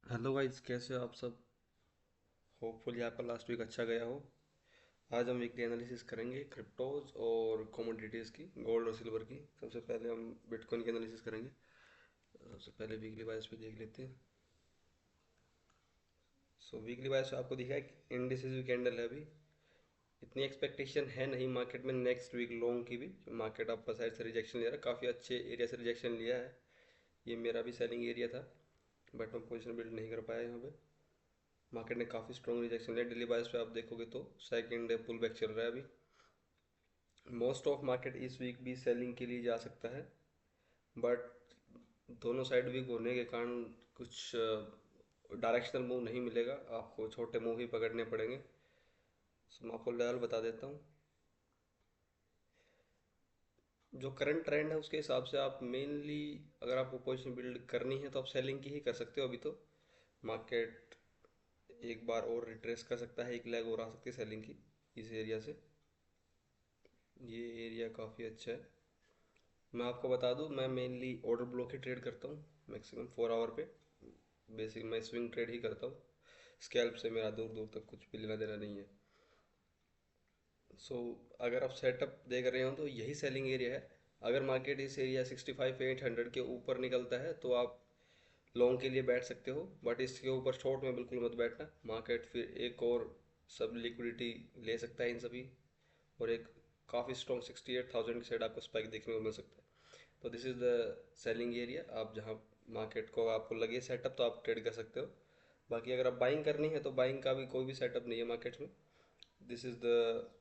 Hello guys, कैसे हो आप सब। होपफुली आपका लास्ट वीक अच्छा गया हो। आज हम वीकली एनालिसिस करेंगे क्रिप्टोज और कमोडिटीज़ की, गोल्ड और सिल्वर की। सबसे पहले हम बिटकॉइन की एनालिसिस करेंगे। सबसे पहले वीकली वाइज पे देख लेते हैं। सो वीकली वाइज आपको दिखा है इंडिसिस कैंडल है अभी। इतनी एक्सपेक्टेशन है नहीं मार्केट में नेक्स्ट वीक लॉन्ग की भी। मार्केट आपका साइड से रिजेक्शन ले रहा है, काफ़ी अच्छे एरिया से रिजेक्शन लिया है। ये मेरा भी सेलिंग एरिया था, बट मैं पोजिशन बिल्ड नहीं कर पाया यहाँ पे। मार्केट ने काफ़ी स्ट्रॉन्ग रिजेक्शन लिया। डेली बाइस पे आप देखोगे तो सेकंड पुल बैक चल रहा है अभी। मोस्ट ऑफ मार्केट इस वीक भी सेलिंग के लिए जा सकता है, बट दोनों साइड वीक होने के कारण कुछ डायरेक्शनल मूव नहीं मिलेगा, आपको छोटे मूव ही पकड़ने पड़ेंगे। सो मैं आपको लेवल बता देता हूँ। जो करंट ट्रेंड है उसके हिसाब से आप मेनली, अगर आपको पोजीशन बिल्ड करनी है तो आप सेलिंग की ही कर सकते हो। अभी तो मार्केट एक बार और रिट्रेस कर सकता है, एक लेग और आ सकती है सेलिंग की इस एरिया से। ये एरिया काफ़ी अच्छा है। मैं आपको बता दूं, मैं मेनली ऑर्डर ब्लॉक ही ट्रेड करता हूँ, मैक्सिमम 4 आवर पे। बेसिक मैं स्विंग ट्रेड ही करता हूँ। स्कैल्प से मेरा दूर दूर तक कुछ भी लेना देना नहीं है। सो अगर आप सेटअप देख रहे हो तो यही सेलिंग एरिया है। अगर मार्केट इस एरिया 65-800 के ऊपर निकलता है तो आप लॉन्ग के लिए बैठ सकते हो, बट इसके ऊपर शॉर्ट में बिल्कुल मत बैठना। मार्केट फिर एक और सब लिक्विडिटी ले सकता है इन सभी, और एक काफ़ी स्ट्रॉन्ग 68,000 की साइड आपको स्पाइक देखने को मिल सकता है। तो this is the selling area. आप जहाँ मार्केट को आपको लगे सेटअप तो आप ट्रेड कर सकते हो। बाकी अगर आप बाइंग करनी है तो बाइंग का भी कोई भी सेटअप नहीं है मार्केट में। This is the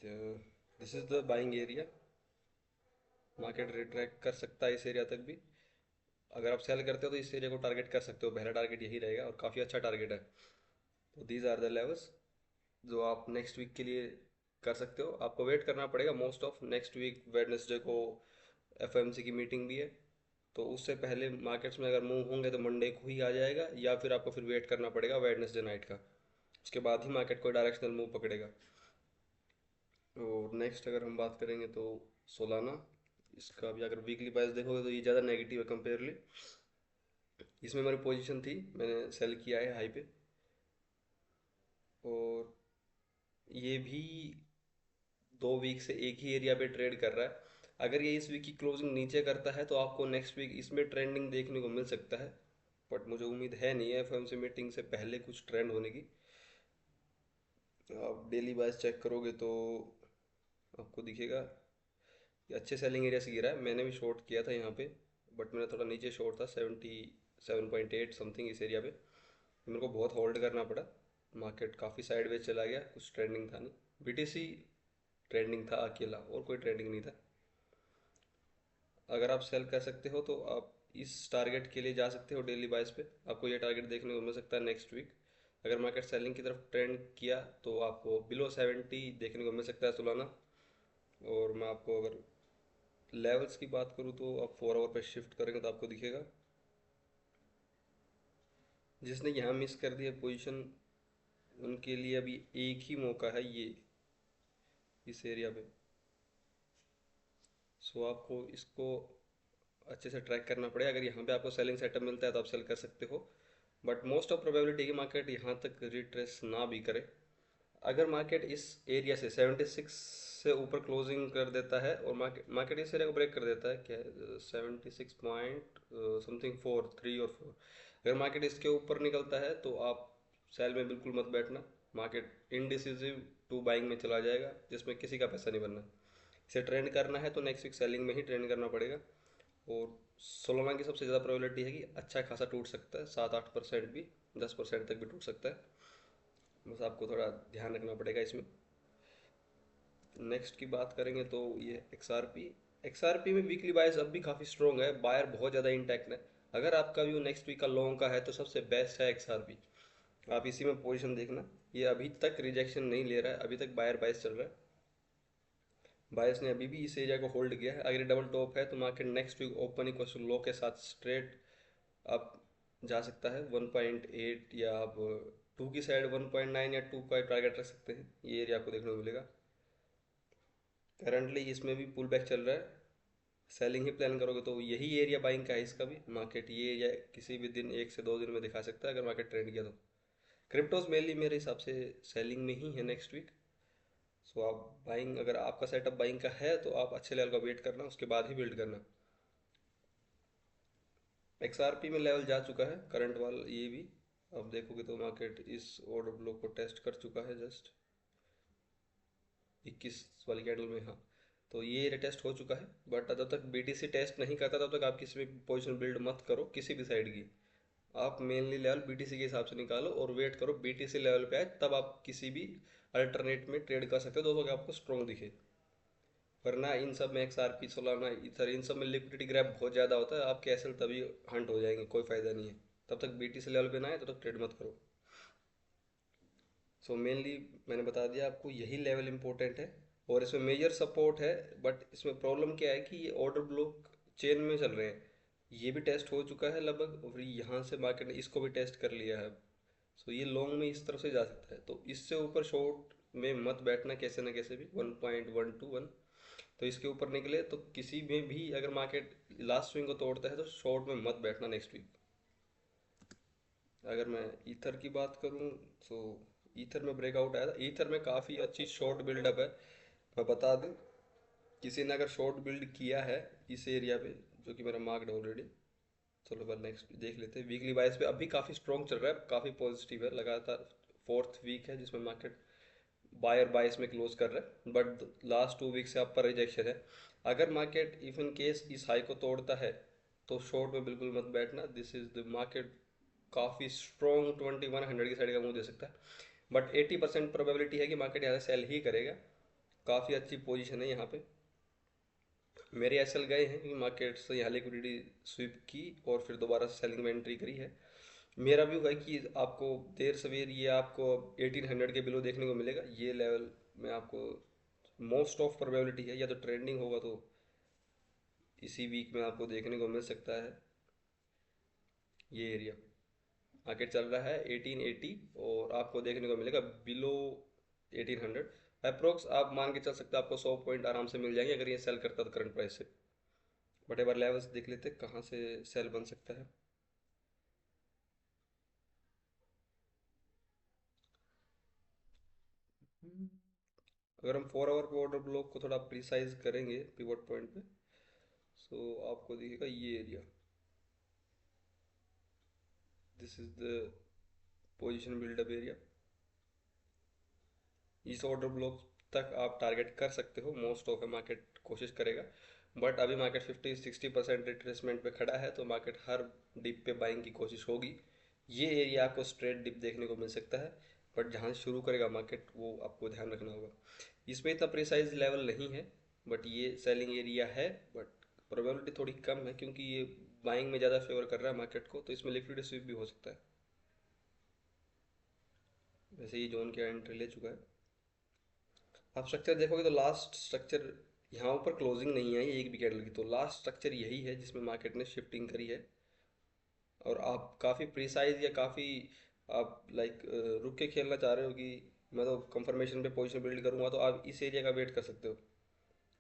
this is the buying area. Market retract कर सकता है इस एरिया तक भी। अगर आप सेल करते हो तो इस एरिया को टारगेट कर सकते हो, पहला टारगेट यही रहेगा और काफ़ी अच्छा टारगेट है। तो दीज आर द लेवल्स जो आप नेक्स्ट वीक के लिए कर सकते हो। आपको वेट करना पड़ेगा, most of next week Wednesday को एफओएमसी की मीटिंग भी है। तो उससे पहले मार्केट्स में अगर मूव होंगे तो मंडे को ही आ जाएगा, या फिर आपको फिर वेट करना पड़ेगा वेडनेसडे नाइट का। उसके बाद ही मार्केट कोई डायरेक्शनल मूव पकड़ेगा। और नेक्स्ट अगर हम बात करेंगे तो सोलाना, इसका भी अगर वीकली प्राइस देखोगे तो ये ज़्यादा नेगेटिव है कंपेयरली। इसमें मेरी पोजीशन थी, मैंने सेल किया है हाई पे। और ये भी 2 वीक से एक ही एरिया पे ट्रेड कर रहा है। अगर ये इस वीक की क्लोजिंग नीचे करता है तो आपको नेक्स्ट वीक इसमें ट्रेंडिंग देखने को मिल सकता है, बट मुझे उम्मीद है नहीं है एफओएमसी मीटिंग से पहले कुछ ट्रेंड होने की। आप डेली वाइज चेक करोगे तो आपको दिखेगा कि अच्छे सेलिंग एरिया से गिरा है। मैंने भी शॉर्ट किया था यहाँ पे, बट मेरा थोड़ा नीचे शॉर्ट था 77.8 समथिंग इस एरिया पे। मेरे को बहुत होल्ड करना पड़ा। मार्केट काफ़ी साइडवेज चला गया, कुछ ट्रेंडिंग था नहीं। बीटीसी ट्रेंडिंग था अकेला, और कोई ट्रेंडिंग नहीं था। अगर आप सेल कर सकते हो तो आप इस टारगेट के लिए जा सकते हो डेली बाइस पे। आपको ये टारगेट देखने को मिल सकता है नेक्स्ट वीक। अगर मार्केट सेलिंग की तरफ ट्रेंड किया तो आपको बिलो 70 देखने को मिल सकता है सुलाना। और मैं आपको अगर लेवल्स की बात करूँ तो आप 4 आवर पे शिफ्ट करेंगे तो आपको दिखेगा। जिसने यहाँ मिस कर दिया पोजीशन उनके लिए अभी एक ही मौका है, ये इस एरिया पे। सो आपको इसको अच्छे से ट्रैक करना पड़ेगा। अगर यहाँ पे आपको सेलिंग सेटअप मिलता है तो आप सेल कर सकते हो, बट मोस्ट ऑफ प्रोबेबिलिटी कि मार्केट यहाँ तक रिट्रेस ना भी करे। अगर मार्केट इस एरिया से 76 से ऊपर क्लोजिंग कर देता है और मार्केट मार्केट इस एरिया को ब्रेक कर देता है, क्या 76 पॉइंट समथिंग 4, 3 और 4। अगर मार्केट इसके ऊपर निकलता है तो आप सेल में बिल्कुल मत बैठना। मार्केट इनडिसिसिव टू बाइंग में चला जाएगा, जिसमें किसी का पैसा नहीं बनना। इसे ट्रेंड करना है तो नेक्स्ट वीक सेलिंग में ही ट्रेंड करना पड़ेगा। और सोलोना की सबसे ज़्यादा प्रोबेबिलिटी है कि अच्छा खासा टूट सकता है, 7-8% भी, 10% तक भी टूट सकता है। बस आपको थोड़ा ध्यान रखना पड़ेगा इसमें। नेक्स्ट की बात करेंगे तो ये एक्सआरपी में वीकली बायर्स अब भी काफ़ी स्ट्रॉन्ग है, बायर बहुत ज़्यादा इंटैक्ट है। अगर आपका व्यू नेक्स्ट वीक का लॉन्ग का है तो सबसे बेस्ट है एक्सआरपी। आप इसी में पोजीशन देखना। ये अभी तक रिजेक्शन नहीं ले रहा है, अभी तक बायर बायस चल रहा है। बायस ने अभी भी इस एरिया को होल्ड किया है। अगर डबल टॉप है तो market next week open equal low के साथ स्ट्रेट आप जा सकता है 1.8, या आप 2 की साइड 1.9 या 2 का टारगेट रख सकते हैं। ये एरिया आपको देखने को मिलेगा। करंटली इसमें भी पुल बैक चल रहा है। सेलिंग ही प्लान करोगे तो यही एरिया बाइंग का है इसका भी। मार्केट ये एरिया किसी भी दिन 1 से 2 दिन में दिखा सकता है अगर मार्केट ट्रेंड किया तो। क्रिप्टोज मेनली मेरे हिसाब से सेलिंग में ही है नेक्स्ट वीक। सो आप बाइंग, अगर आपका सेटअप बाइंग का है तो आप अच्छे लेवल का वेट करना, उसके बाद ही बिल्ड करना। XRP में लेवल जा चुका है करंट वाला ये भी। आप देखोगे तो मार्केट इस ऑर्डर ब्लॉक को टेस्ट कर चुका है जस्ट 21 वाली कैंडल में। हाँ, तो ये टेस्ट हो चुका है। बट जब तक BTC टेस्ट नहीं करता तब तक आप किसी भी पोजीशन बिल्ड मत करो किसी भी साइड की। आप मेनली लेवल BTC के हिसाब से निकालो और वेट करो BTC लेवल पे आए, तब आप किसी भी अल्टरनेट में ट्रेड कर सकते हो दोस्तों कि आपको स्ट्रॉन्ग दिखे। वरना इन सब में XRP, सोलाना, इथर, इन सब में लिक्विडिटी ग्रैब बहुत ज़्यादा होता है, आपके एसएल तभी हंट हो जाएंगे, कोई फ़ायदा नहीं है। तब तक BTC लेवल पे ना आए तब तक ट्रेड मत करो। सो मेनली मैंने बता दिया आपको यही लेवल इंपॉर्टेंट है। और इसमें मेजर सपोर्ट है। बट इसमें प्रॉब्लम क्या है कि ये ऑर्डर ब्लॉक चेन में चल रहे हैं। ये भी टेस्ट हो चुका है लगभग, और यहाँ से मार्केट ने इसको भी टेस्ट कर लिया है। सो ये लॉन्ग में इस तरफ से जा सकता है, तो इससे ऊपर शॉर्ट में मत बैठना कैसे ना कैसे भी। 1.121, तो इसके ऊपर निकले तो किसी में भी अगर मार्केट लास्ट स्विंग को तोड़ता है तो शॉर्ट में मत बैठना नेक्स्ट वीक। अगर मैं ईथर की बात करूं तो ईथर में ब्रेकआउट आया था। ईथर में काफ़ी अच्छी शॉर्ट बिल्डअप है। मैं बता दूं, किसी ने अगर शॉर्ट बिल्ड किया है इस एरिया पे, जो कि मेरा मार्क्ड ऑलरेडी। चलो बस नेक्स्ट देख लेते हैं। वीकली वाइज पे अभी काफ़ी स्ट्रॉन्ग चल रहा है, काफ़ी पॉजिटिव है, लगातार फोर्थ वीक है जिसमें मार्केट बायर बाइस में क्लोज कर रहा है। बट लास्ट 2 वीक से आप पर रिजेक्शन है। अगर मार्केट इफ इन केस इस हाई को तोड़ता है तो शॉर्ट में बिल्कुल मत बैठना। दिस इज द मार्केट काफ़ी स्ट्रॉन्ग 2100 की साइड का मुंह दे सकता है। बट 80% प्रोबेबिलिटी है कि मार्केट यहाँ से सेल ही करेगा। काफ़ी अच्छी पोजीशन है यहाँ पे। मेरे एसएल गए हैं क्योंकि मार्केट से यहाँ लिक्विडिटी स्वीप की और फिर दोबारा सेलिंग में एंट्री करी है। मेरा व्यू है कि आपको देर सवेर ये आपको 1800 के बिलो देखने को मिलेगा। ये लेवल में आपको मोस्ट ऑफ प्रोबेबिलिटी है, या तो ट्रेंडिंग होगा तो इसी वीक में आपको देखने को मिल सकता है। ये एरिया मार्केट चल रहा है 1880 और आपको देखने को मिलेगा बिलो 1800 अप्रोक्स। आप मान के चल सकते हैं आपको 100 पॉइंट आराम से मिल जाएंगे अगर ये सेल करता तो करंट प्राइस से। बट एक बार लेवल्स देख लेते हैं कहाँ से सेल बन सकता है। अगर हम 4 आवर पे ऑर्डर ब्लॉक को थोड़ा प्रिसाइज करेंगे पिवट पॉइंट पे, सो आपको दिखेगा ये area. This is the position buildup area. इस ऑर्डर ब्लॉक तक आप टारगेट कर सकते हो, मोस्ट ऑफ मार्केट कोशिश करेगा। बट अभी मार्केट 50-60% रिट्रेसमेंट पे खड़ा है, तो मार्केट हर डिप पे बाइंग की कोशिश होगी। ये एरिया आपको स्ट्रेट डिप देखने को मिल सकता है। बट जहाँ से शुरू करेगा मार्केट वो आपको ध्यान रखना होगा। इसमें इतना प्रिसाइज लेवल नहीं है, बट ये सेलिंग एरिया है। बट प्रोबेबिलिटी थोड़ी कम है क्योंकि ये बाइंग में ज़्यादा फेवर कर रहा है मार्केट को, तो इसमें लिक्विडिटी स्विप भी हो सकता है। वैसे ये जोन के एंट्री ले चुका है। आप स्ट्रक्चर देखोगे तो लास्ट स्ट्रक्चर यहाँ ऊपर क्लोजिंग नहीं आई एक भी कैंडल की, तो लास्ट स्ट्रक्चर यही है जिसमें मार्केट ने शिफ्टिंग करी है। और आप काफ़ी प्रिसाइज या काफ़ी आप लाइक रुक के खेलना चाह रहे हो कि मैं तो कंफर्मेशन पे पोजीशन बिल्ड करूंगा, तो आप इस एरिया का वेट कर सकते हो।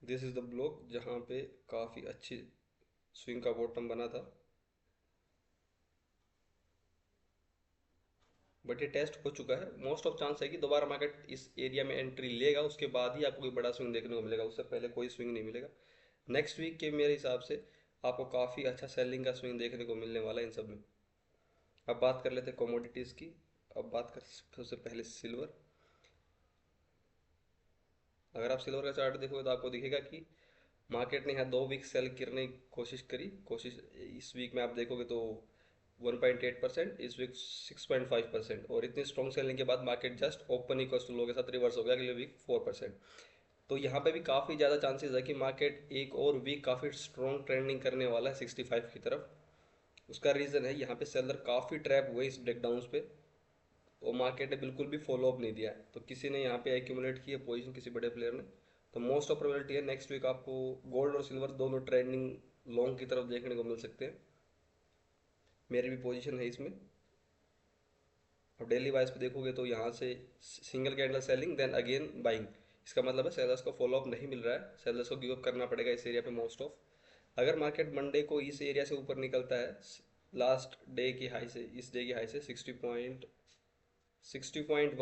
दिस इज़ द ब्लॉक जहाँ पे काफ़ी अच्छी स्विंग का बॉटम बना था। बट ये टेस्ट हो चुका है। मोस्ट ऑफ चांस है कि दोबारा मार्केट इस एरिया में एंट्री लेगा, उसके बाद ही आपको कोई बड़ा स्विंग देखने को मिलेगा, उससे पहले कोई स्विंग नहीं मिलेगा। नेक्स्ट वीक के मेरे हिसाब से आपको काफ़ी अच्छा सेलिंग का स्विंग देखने को मिलने वाला है इन सब में। अब बात कर लेते हैं कमोडिटीज़ की। अब बात कर सबसे पहले सिल्वर। अगर आप सिल्वर का चार्ट देखोगे तो आपको दिखेगा कि मार्केट ने यहाँ 2 वीक सेल करने की कोशिश इस वीक में आप देखोगे तो 1.8%, इस वीक 6.5%, और इतनी स्ट्रॉन्ग सेलिंग के बाद market just open equal to low के साथ रिवर्स हो गया अगले वीक 4%। तो यहाँ पे भी काफ़ी ज़्यादा चांसेस है कि मार्केट एक और वीक काफ़ी स्ट्रॉन्ग ट्रेंडिंग करने वाला है 65 की तरफ। उसका रीज़न है यहाँ पे सेलर काफ़ी ट्रैप हुए इस ब्रेकडाउन पे, और मार्केट ने बिल्कुल भी फॉलो अप नहीं दिया है। तो किसी ने यहाँ पे एक्यूमुलेट की है पोजीशन, किसी बड़े प्लेयर ने। तो मोस्ट ऑफ प्रोबेबिलिटी है नेक्स्ट वीक आपको गोल्ड और सिल्वर दोनों ट्रेंडिंग लॉन्ग की तरफ देखने को मिल सकते हैं। मेरी भी पोजीशन है इसमें। अब डेली वाइज पे देखोगे तो यहाँ से single candle selling then again buying. इसका मतलब है सेलर्स को फॉलो अप नहीं मिल रहा है, सेलर्स को गिव अप करना पड़ेगा इस एरिया पे मोस्ट ऑफ। अगर मार्केट मंडे को इस एरिया से ऊपर निकलता है, लास्ट डे की हाई से, इस डे की हाई से 60.1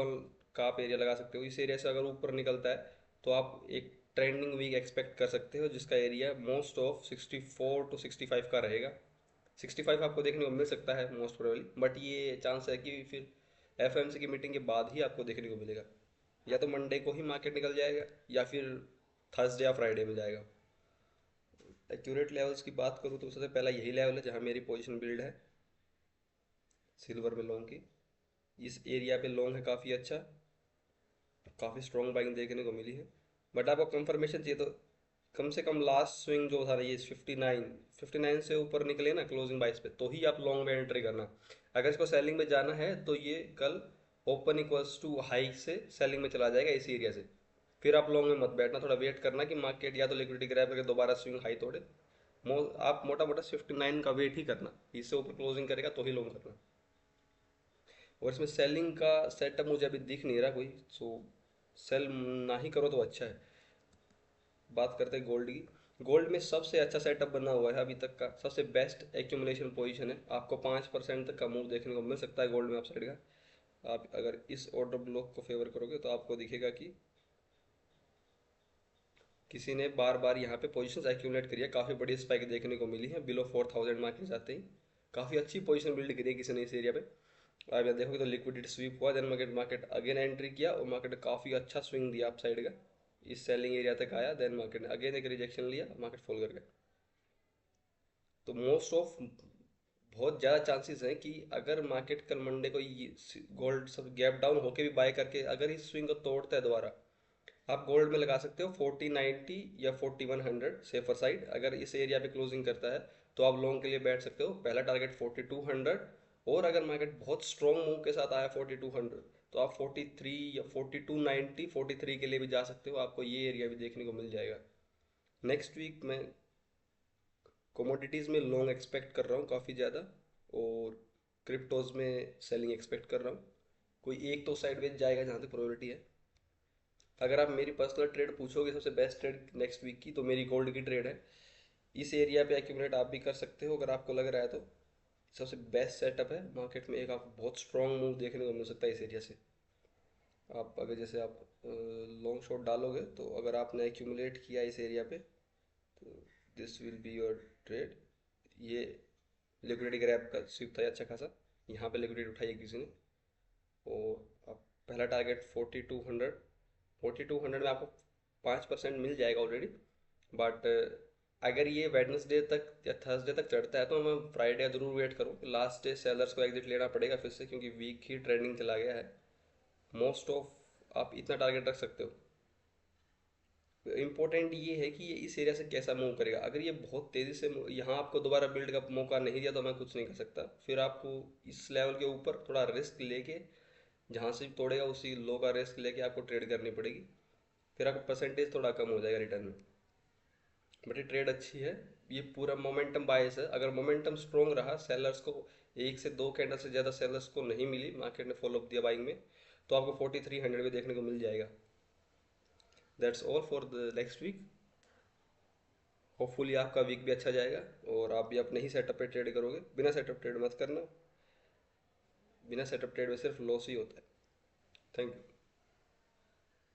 का आप एरिया लगा सकते हो। इस एरिया से अगर ऊपर निकलता है तो आप एक ट्रेंडिंग वीक एक्सपेक्ट कर सकते हो, जिसका एरिया मोस्ट ऑफ 64 to 65 का रहेगा। 65 आपको देखने को मिल सकता है मोस्ट प्रोबेबली, बट ये चांस है कि फिर एफएमसी की मीटिंग के बाद ही आपको देखने को मिलेगा। या तो मंडे को ही मार्केट निकल जाएगा, या फिर थर्सडे या फ्राइडे में जाएगा। एक्यूरेट लेवल्स की बात करूँ तो सबसे पहला यही लेवल है जहाँ मेरी पोजीशन बिल्ड है, सिल्वर में लॉन्ग की। इस एरिया पे लॉन्ग है काफ़ी अच्छा, काफ़ी स्ट्रॉन्ग बाइंग देखने को मिली है। बट आपको कंफर्मेशन चाहिए तो कम से कम लास्ट स्विंग जो था ना, ये 59 से ऊपर निकले ना क्लोजिंग बाइस पे, तो ही आप लॉन्ग में एंट्री करना। अगर इसको सेलिंग में जाना है तो ये कल ओपन इक्वल्स टू हाई से सेलिंग में चला जाएगा इस एरिया से। फिर आप लॉन्ग में मत बैठना, थोड़ा वेट करना कि मार्केट या तो लिक्विडिटी ग्रैब करके दोबारा स्विंग हाई तोड़े। आप मोटा मोटा 59 का वेट ही करना, इससे ऊपर क्लोजिंग करेगा तो ही लॉन्ग करना। और इसमें सेलिंग का सेटअप मुझे अभी दिख नहीं रहा कोई, सो सेल ना ही करो तो अच्छा है। बात करते हैं गोल्ड की। गोल्ड में सबसे अच्छा सेटअप बना हुआ है अभी तक का, सबसे बेस्ट एक्यूमुलेशन पोजीशन है। आपको 5% तक का मूव देखने को मिल सकता है गोल्ड में अपसाइड का। आप अगर इस ऑर्डर ब्लॉक को फेवर करोगे तो आपको दिखेगा कि किसी ने बार बार यहाँ पे पोजीशंस एक्यूमुलेट करी है, काफ़ी बड़ी स्पाइक देखने को मिली है बिलो 4000 मार्केट जाते ही। काफ़ी अच्छी पोजीशन बिल्ड करी है किसी ने इस एरिया पे। आप यहाँ देखोगे तो लिक्विडिटी स्वीप हुआ, then market market again entry किया और मार्केट काफ़ी अच्छा स्विंग दिया अप साइड का, इस सेलिंग एरिया तक आया, देन मार्केट ने अगेन एक रिजेक्शन लिया, मार्केट फॉल कर गया। तो मोस्ट ऑफ बहुत ज़्यादा चांसेस हैं कि अगर मार्केट कल मंडे को ये गोल्ड सब गैप डाउन होके भी बाय करके अगर इस स्विंग को तोड़ता है दोबारा, आप गोल्ड में लगा सकते हो 4090 या 4100 सेफर साइड। अगर इस एरिया पे क्लोजिंग करता है तो आप लॉन्ग के लिए बैठ सकते हो, पहला टारगेट 4200। और अगर मार्केट बहुत स्ट्रॉन्ग मूव के साथ आया 4200, तो आप 43 या 4290 43 के लिए भी जा सकते हो, आपको ये एरिया भी देखने को मिल जाएगा। नेक्स्ट वीक मैं कोमोडिटीज़ में लॉन्ग एक्सपेक्ट कर रहा हूँ काफ़ी ज़्यादा, और क्रिप्टोज में सेलिंग एक्सपेक्ट कर रहा हूँ। कोई एक तो साइडवेज जाएगा जहाँ तक प्रोबेबिलिटी है। अगर आप मेरी पर्सनल ट्रेड पूछोगे सबसे बेस्ट ट्रेड नेक्स्ट वीक की, तो मेरी गोल्ड की ट्रेड है। इस एरिया पे एक्यूमुलेट आप भी कर सकते हो अगर आपको लग रहा है तो। सबसे बेस्ट सेटअप है मार्केट में, एक आपको बहुत स्ट्रॉन्ग मूव देखने को मिल सकता है इस एरिया से। आप अगर जैसे आप लॉन्ग शॉट डालोगे तो अगर आपने एक्यूमुलेट किया इस एरिया पे, तो this will be your trade. ये लिक्विडिटी ग्रैब का स्विप था अच्छा खासा, यहाँ पे लिक्विडिटी उठाई है किसी ने। और आप पहला टारगेट 4200 में आपको 5% मिल जाएगा ऑलरेडी। बट अगर ये वेडनेसडे तक या थर्सडे तक चढ़ता है तो मैं फ्राइडे ज़रूर वेट करूँ। लास्ट डे सेलर्स को एग्जिट लेना पड़ेगा फिर से, क्योंकि वीक ही ट्रेंडिंग चला गया है। मोस्ट ऑफ आप इतना टारगेट रख सकते हो। इम्पोर्टेंट ये है कि ये इस एरिया से कैसा मूव करेगा। अगर ये बहुत तेज़ी से यहाँ आपको दोबारा बिल्ड का मौका नहीं दिया तो मैं कुछ नहीं कर सकता। फिर आपको इस लेवल के ऊपर थोड़ा रिस्क लेके, जहाँ से तोड़ेगा उसी लो का रिस्क लेके आपको ट्रेड करनी पड़ेगी। फिर आपका परसेंटेज थोड़ा कम हो जाएगा रिटर्न में। बट ये ट्रेड अच्छी है। ये पूरा मोमेंटम बायस है। अगर मोमेंटम स्ट्रॉन्ग रहा, सेलर्स को एक से दो कैंडल से ज़्यादा सेलर्स को नहीं मिली, मार्केट ने फॉलो अप दिया बाइंग में, तो आपको 4300 में देखने को मिल जाएगा। That's all for the next week. Hopefully आपका वीक भी अच्छा जाएगा और आप भी अपने ही सेटअप पे ट्रेड करोगे। बिना सेटअप ट्रेड मत करना, बिना सेटअप ट्रेड में सिर्फ लॉस ही होता है। Thank you.